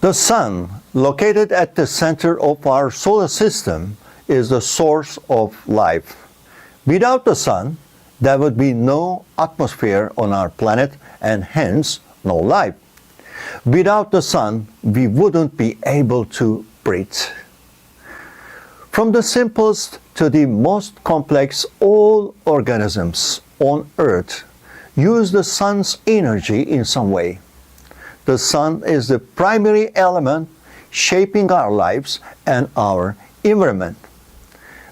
The Sun, located at the center of our solar system, is the source of life. Without the Sun, there would be no atmosphere on our planet and hence no life. Without the Sun, we wouldn't be able to breathe. From the simplest to the most complex, all organisms on Earth use the Sun's energy in some way. The Sun is the primary element shaping our lives and our environment.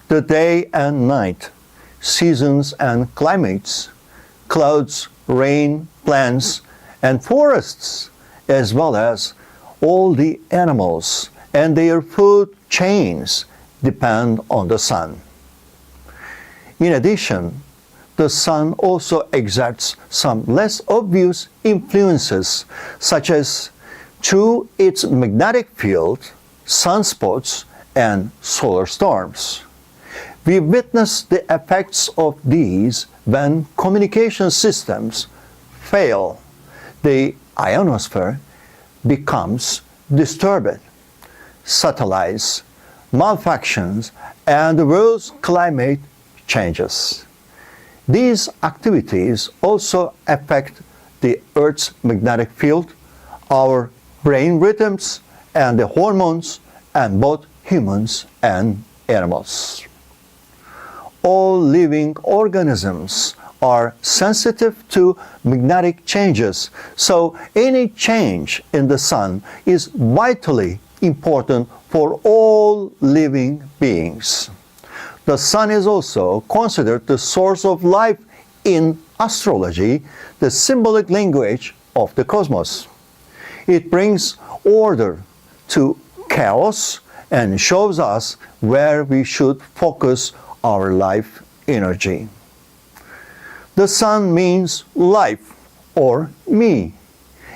The day and night, seasons and climates, clouds, rain, plants, and forests, as well as all the animals and their food chains depend on the Sun. In addition, the Sun also exerts some less obvious influences, such as through its magnetic field, sunspots, and solar storms. We witness the effects of these when communication systems fail. The ionosphere becomes disturbed. Satellites malfunctions and the world's climate changes. These activities also affect the Earth's magnetic field, our brain rhythms, and the hormones in both humans and animals. All living organisms are sensitive to magnetic changes, so any change in the Sun is vitally important for all living beings. The Sun is also considered the source of life in astrology, the symbolic language of the cosmos. It brings order to chaos and shows us where we should focus our life energy. The Sun means life or me.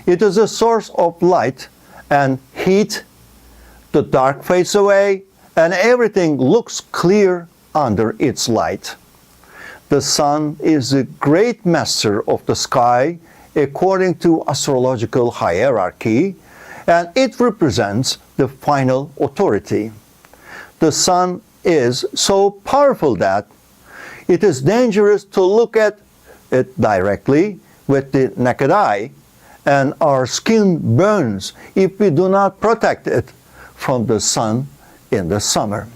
It is a source of light and heat. The dark fades away and everything looks clear under its light. The Sun is the great master of the sky according to astrological hierarchy, and it represents the final authority. The Sun is so powerful that it is dangerous to look at it directly with the naked eye, and our skin burns if we do not protect it from the Sun in the summer.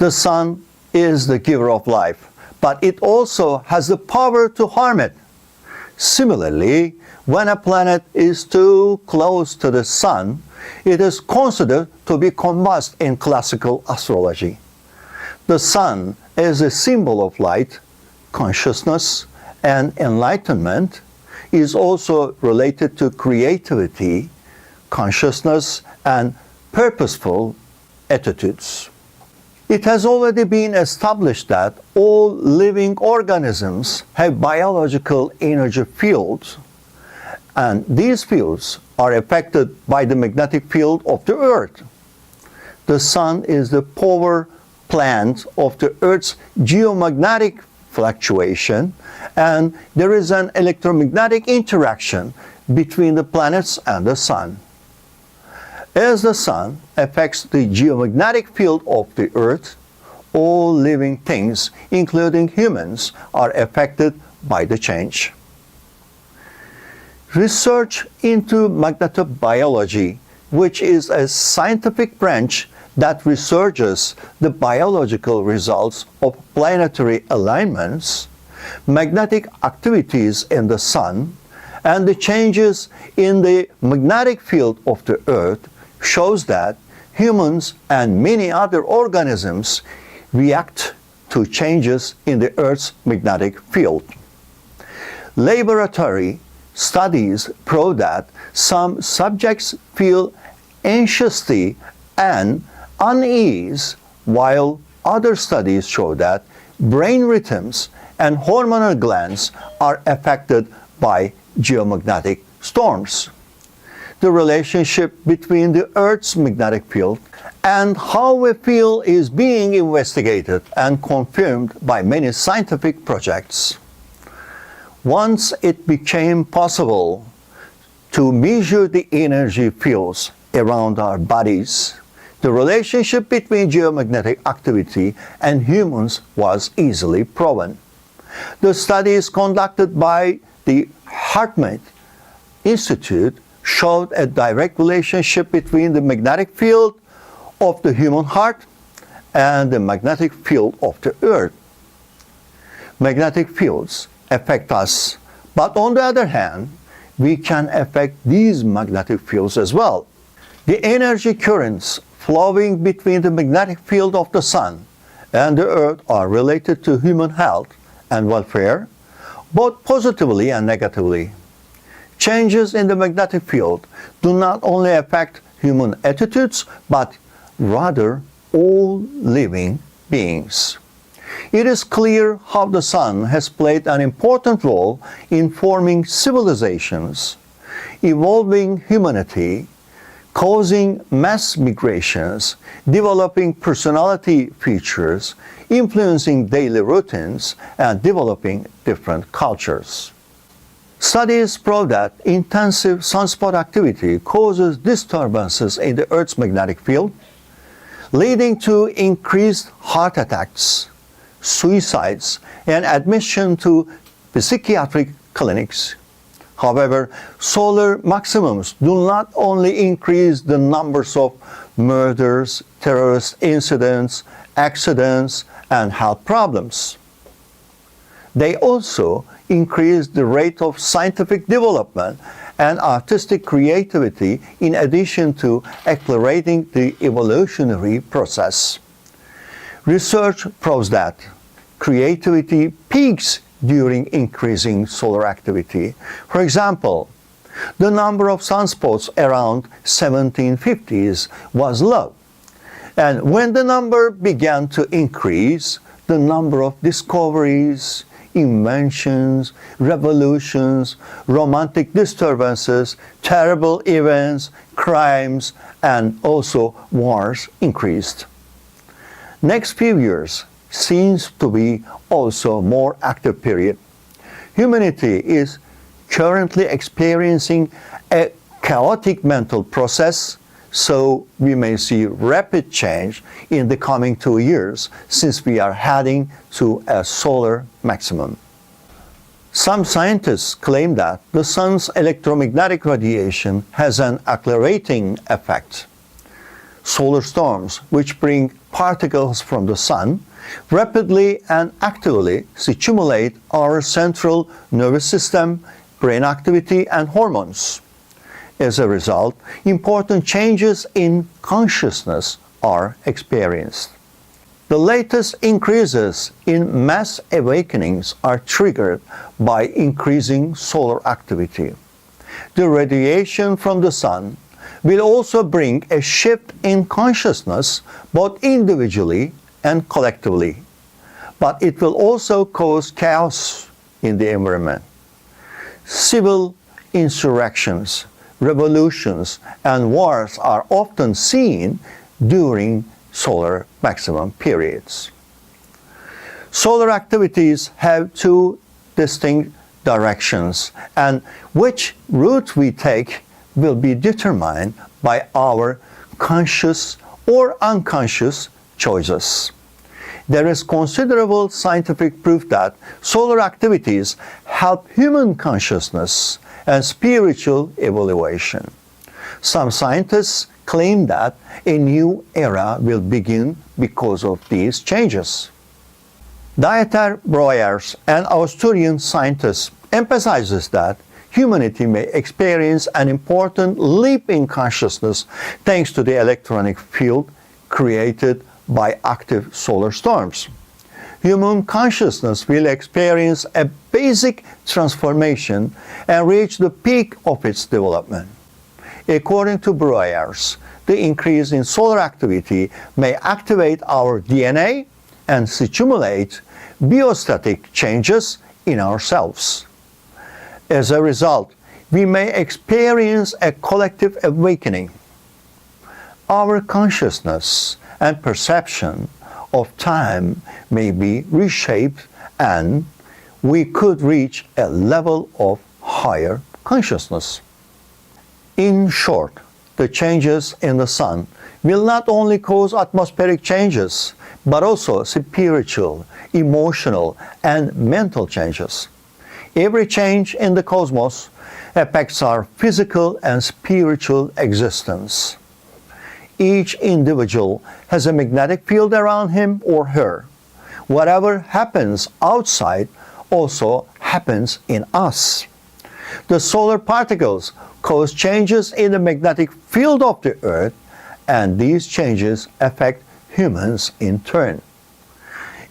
The Sun is the giver of life, but it also has the power to harm it. Similarly, when a planet is too close to the Sun, it is considered to be combust in classical astrology. The Sun is a symbol of light, consciousness, and enlightenment, is also related to creativity, consciousness, and purposeful attitudes. It has already been established that all living organisms have biological energy fields, and these fields are affected by the magnetic field of the Earth. The Sun is the power plant of the Earth's geomagnetic fluctuation, and there is an electromagnetic interaction between the planets and the Sun. As the Sun affects the geomagnetic field of the Earth, all living things, including humans, are affected by the change. Research into magnetobiology, which is a scientific branch that researches the biological results of planetary alignments, magnetic activities in the Sun, and the changes in the magnetic field of the Earth, shows that humans and many other organisms react to changes in the Earth's magnetic field. Laboratory studies prove that some subjects feel anxiety and unease, while other studies show that brain rhythms and hormonal glands are affected by geomagnetic storms. The relationship between the Earth's magnetic field and how we feel is being investigated and confirmed by many scientific projects. Once it became possible to measure the energy fields around our bodies, the relationship between geomagnetic activity and humans was easily proven. The studies conducted by the HeartMath Institute showed a direct relationship between the magnetic field of the human heart and the magnetic field of the earth. Magnetic fields affect us, but on the other hand, we can affect these magnetic fields as well. The energy currents flowing between the magnetic field of the sun and the earth are related to human health and welfare, both positively and negatively. Changes in the magnetic field do not only affect human attitudes, but rather all living beings. It is clear how the sun has played an important role in forming civilizations, evolving humanity, causing mass migrations, developing personality features, influencing daily routines, and developing different cultures. Studies prove that intensive sunspot activity causes disturbances in the Earth's magnetic field, leading to increased heart attacks, suicides, and admission to psychiatric clinics. However, solar maximums do not only increase the numbers of murders, terrorist incidents, accidents, and health problems. They also increase the rate of scientific development and artistic creativity in addition to accelerating the evolutionary process. Research proves that creativity peaks during increasing solar activity. For example, the number of sunspots around 1750s was low. And when the number began to increase, the number of discoveries, inventions, revolutions, romantic disturbances, terrible events, crimes, and also wars increased. Next few years seems to be also more active period. Humanity is currently experiencing a chaotic mental process, so we may see rapid change in the coming 2 years since we are heading to a solar maximum. Some scientists claim that the sun's electromagnetic radiation has an accelerating effect. Solar storms, which bring particles from the sun, rapidly and actively stimulate our central nervous system, brain activity, and hormones. As a result, important changes in consciousness are experienced. The latest increases in mass awakenings are triggered by increasing solar activity. The radiation from the sun will also bring a shift in consciousness both individually and collectively, but it will also cause chaos in the environment. Civil insurrections, revolutions, and wars are often seen during solar maximum periods. Solar activities have two distinct directions, and which route we take will be determined by our conscious or unconscious choices. There is considerable scientific proof that solar activities help human consciousness and spiritual evaluation. Some scientists claim that a new era will begin because of these changes. Dieter Breuers, an Austrian scientist, emphasizes that humanity may experience an important leap in consciousness thanks to the electronic field created by active solar storms. Human consciousness will experience a basic transformation and reach the peak of its development. According to Breuers, the increase in solar activity may activate our DNA and stimulate biostatic changes in ourselves. As a result, we may experience a collective awakening. Our consciousness and perception of time may be reshaped, and we could reach a level of higher consciousness. In short, the changes in the sun will not only cause atmospheric changes, but also spiritual, emotional, and mental changes. Every change in the cosmos affects our physical and spiritual existence. Each individual has a magnetic field around him or her. Whatever happens outside also happens in us. The solar particles cause changes in the magnetic field of the Earth, and these changes affect humans in turn.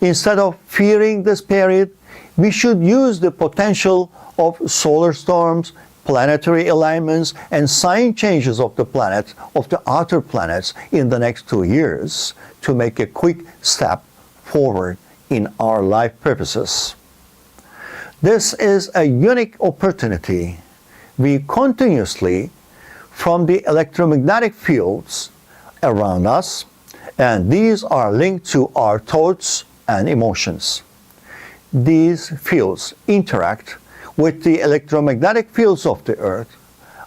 Instead of fearing this period, we should use the potential of solar storms, planetary alignments, and sign changes of the outer planets in the next 2 years to make a quick step forward in our life purposes. This is a unique opportunity. We continuously from the electromagnetic fields around us, and these are linked to our thoughts and emotions. These fields interact with the electromagnetic fields of the Earth,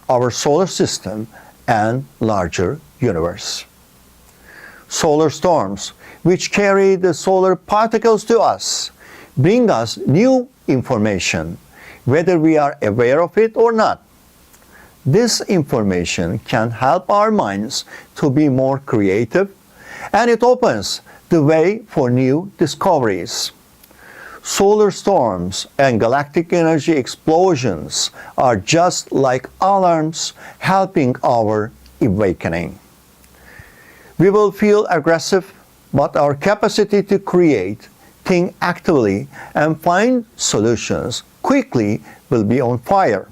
our solar system, and larger universe. Solar storms, which carry the solar particles to us, bring us new information, whether we are aware of it or not. This information can help our minds to be more creative, and it opens the way for new discoveries. Solar storms and galactic energy explosions are just like alarms helping our awakening. We will feel aggressive, but our capacity to create, think actively, and find solutions quickly will be on fire.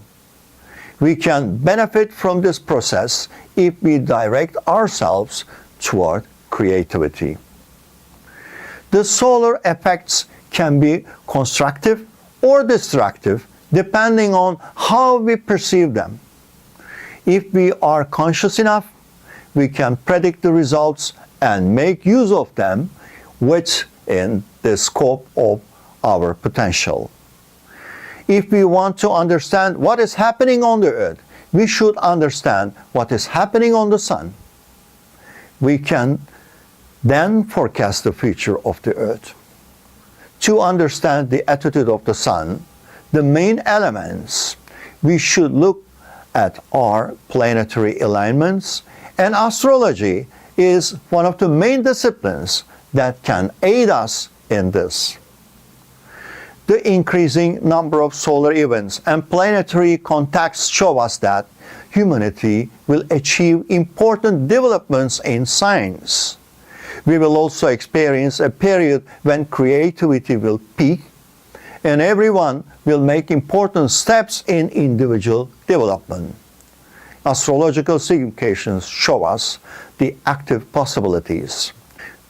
We can benefit from this process if we direct ourselves toward creativity. The solar effects can be constructive or destructive depending on how we perceive them. If we are conscious enough, we can predict the results and make use of them within the scope of our potential. If we want to understand what is happening on the Earth, we should understand what is happening on the Sun. We can then forecast the future of the Earth. To understand the attitude of the Sun, the main elements, we should look at our planetary alignments, and astrology is one of the main disciplines that can aid us in this. The increasing number of solar events and planetary contacts show us that humanity will achieve important developments in science. We will also experience a period when creativity will peak, and everyone will make important steps in individual development. Astrological significations show us the active possibilities.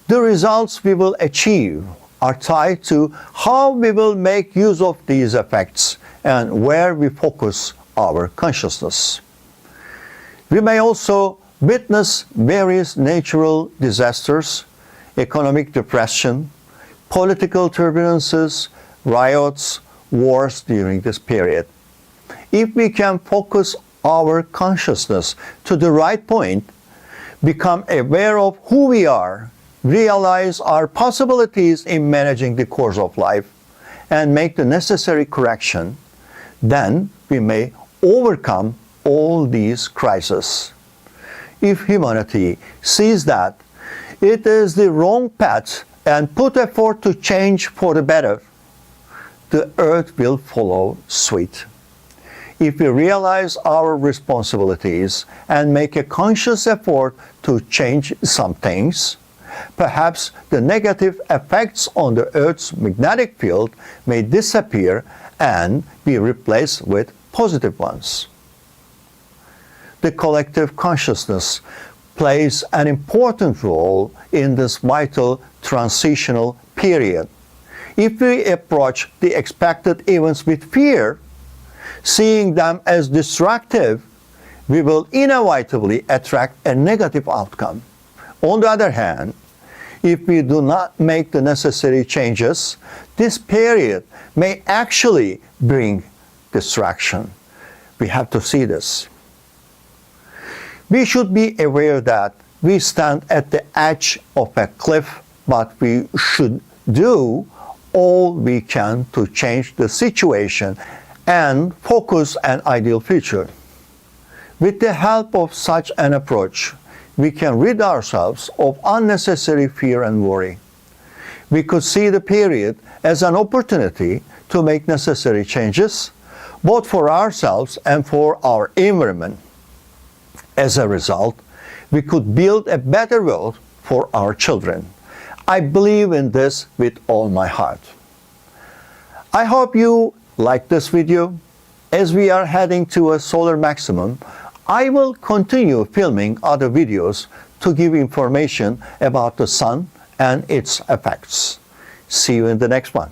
The results we will achieve are tied to how we will make use of these effects and where we focus our consciousness. We may also witness various natural disasters, economic depression, political turbulences, riots, wars during this period. If we can focus our consciousness to the right point, become aware of who we are, realize our possibilities in managing the course of life, and make the necessary correction, then we may overcome all these crises. If humanity sees that it is the wrong path and put effort to change for the better, the Earth will follow suit. If we realize our responsibilities and make a conscious effort to change some things, perhaps the negative effects on the Earth's magnetic field may disappear and be replaced with positive ones. The collective consciousness plays an important role in this vital transitional period. If we approach the expected events with fear, seeing them as destructive, we will inevitably attract a negative outcome. On the other hand, if we do not make the necessary changes, this period may actually bring distraction. We have to see this. We should be aware that we stand at the edge of a cliff, but we should do all we can to change the situation and focus an ideal future. With the help of such an approach, we can rid ourselves of unnecessary fear and worry. We could see the period as an opportunity to make necessary changes, both for ourselves and for our environment. As a result, we could build a better world for our children. I believe in this with all my heart. I hope you like this video. As we are heading to a solar maximum, I will continue filming other videos to give information about the sun and its effects. See you in the next one.